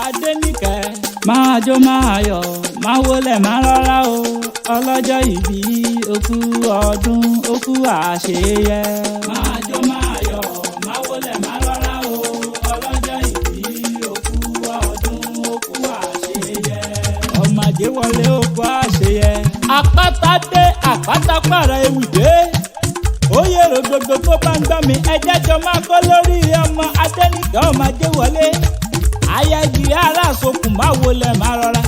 Adéníkẹ́ máa jó máa yọ̀ máa wọlé máa rọra o ọlọ́jọ́ ìbí okú ọdún okú àṣeyẹ. Máa jó máa yọ̀ máa wọlé máa rọra o ọlọ́jọ́ ìbí okú ọdún okú àṣeyẹ. Ọmọ Ajé wọlé okú àṣeyẹ. Àpáta dé àpáta pààrọ̀ ewì dé. Oyè rògbòdò tó bá ń gbọ́ mi ẹjẹ́ jọ máa kọ́ lórí ọmọ Adéníkẹ́ ọmọ Ajé wọlé. Aya ìjìrì aláṣokùn máa wọlé máa rọra.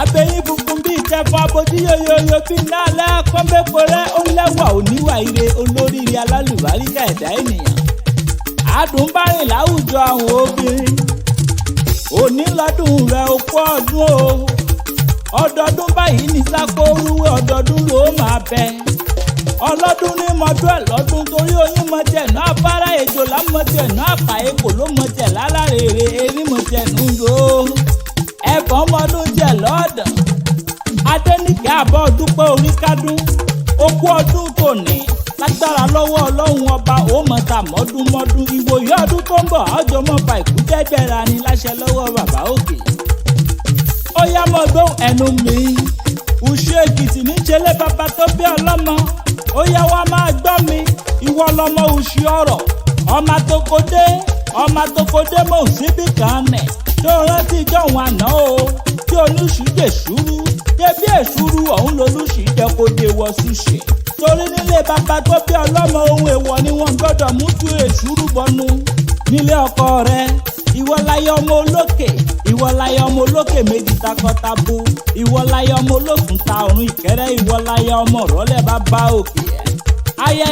Abẹ́yìn funfun bíi tẹ̀fọ́ abojú yoyoyo bíi nálẹ́ pọ́nbẹ́pọ̀ rẹ̀ ó lẹ́wà oníwà ire olóríire alálùbáríkà ẹ̀dá ènìyàn. Adùn bá rìn láwùjọ àwọn obìnrin. Òní lọ́dún rẹ̀ okú ọdún o. Ọdọọdún báyìí ní sákóruwé ọdọọdún ló máa bẹ. Ọlọ́dún ní mọ́dún ẹ̀ lọ́dún torí oyún mọ tiẹ̀ náà afárá èjò lámọ tiẹ̀ náà àpà èkó ló mọ tiẹ̀ lálárèrè erin mọ tiẹ̀ nù yó. Ẹ̀fọn mọ́dún tiẹ̀ lọ́ọ̀dàn. Adéníkẹ́ àbọ̀ dúpẹ́ orí kádùn. Okú ọdún tòní lágbára lọ́wọ́ Ọlọ́run ọba ó mọ̀ta mọ́dúnmọ́dún. Ìwòye ọdún tó ń bọ̀ ọjọ́ mọ́ba ìkú jẹ́jẹ́ra ni láṣẹ lọ́wọ́ bàbá òkè. Ó yá mọ́ gbóhùn ẹnu mi. Ùṣù Èkìtì níṣẹ́lẹ̀ bàbá tó bí ọlọ́mọ. Ó yá wá máa gbọ́ mi. Ìwọ lọmọ Ùṣù ọ̀rọ̀. Ọmọ àtòkòdé mọ̀ síbí kan nẹ̀. Tó rántí jọ̀hún àná o. Tí olùṣù jè ṣúrú. Débí èṣúrú ọ̀hún lolùṣù jẹ́ kó dé wọ ṣùṣe. Torí nílé bàbá tó bí ọlọ́mọ ohun èèwọ̀ ni wọ́n gbọ́dọ̀ mú tú èṣúrú bọnu. Nílé ọkọ rẹ̀ ìwọ láyé ọmọ olókè ìwọ láyé ọmọ olókè méjì takọtabo ìwọ láyé ọmọ olókùn ta ọ̀run ìkẹrẹ ìwọ láyé ọmọ rọlẹ bàbá òkè ẹ. Aya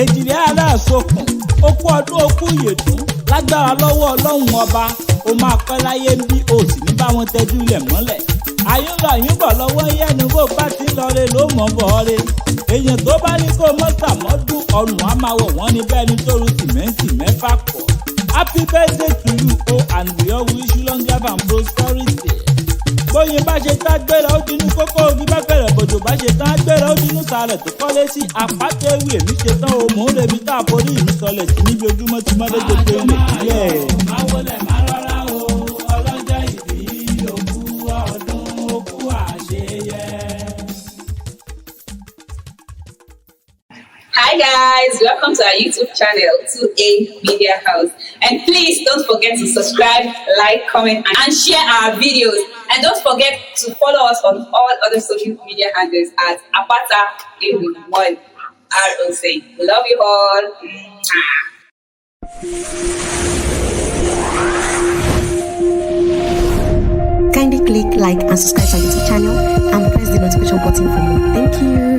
èjìrè aláṣokùn okú ọdún okú ìyèdún lágbára lọ́wọ́ Ọlọ́run ọba ó máa pẹ́ láyé ń bí o sì ní bá wọn tẹ́jú ilẹ̀ mọ́lẹ̀. Àyúnlọ àyúnbọ̀ lọ́wọ́ yẹnu bó bá ti lọre ló mọ̀ bọ̀ re. Èèyàn tó bá ní kó mọ́sàmọ́dún ọrùn á máa wọ̀ wọ́n ní bẹ́ẹ̀ ni tóru sìmẹ́ǹtì mẹ́fà pọ̀. Happy birthday to you, oh, and we all wish you long life and prosperity. Bóyin bá ṣe tá gbéra ó dinú kókó ogi bá bẹ̀rẹ̀ bòjò bá ṣe tá gbéra ó dinú sàrẹ̀ tó kọ́lé sí àpáta ewì èmi ṣe tán o mò ń rebi tá a forí ìlú sọlẹ̀ sí níbi ojúmọ́ tí mọ́lẹ́ gbogbo ilé ìpínlẹ̀. Máa wọlé máa rọra o ọlọ́jọ́ ìbí okú ọdún okú àṣeyẹ. Hi guys, welcome to our YouTube channel, 2A Media House. And please don't forget to subscribe, like, comment, and share our videos. And don't forget to follow us on all other social media handles at APATA EWI ROC. Love you all. Kindly click like and subscribe to our YouTube channel and press the notification button for more. Thank you.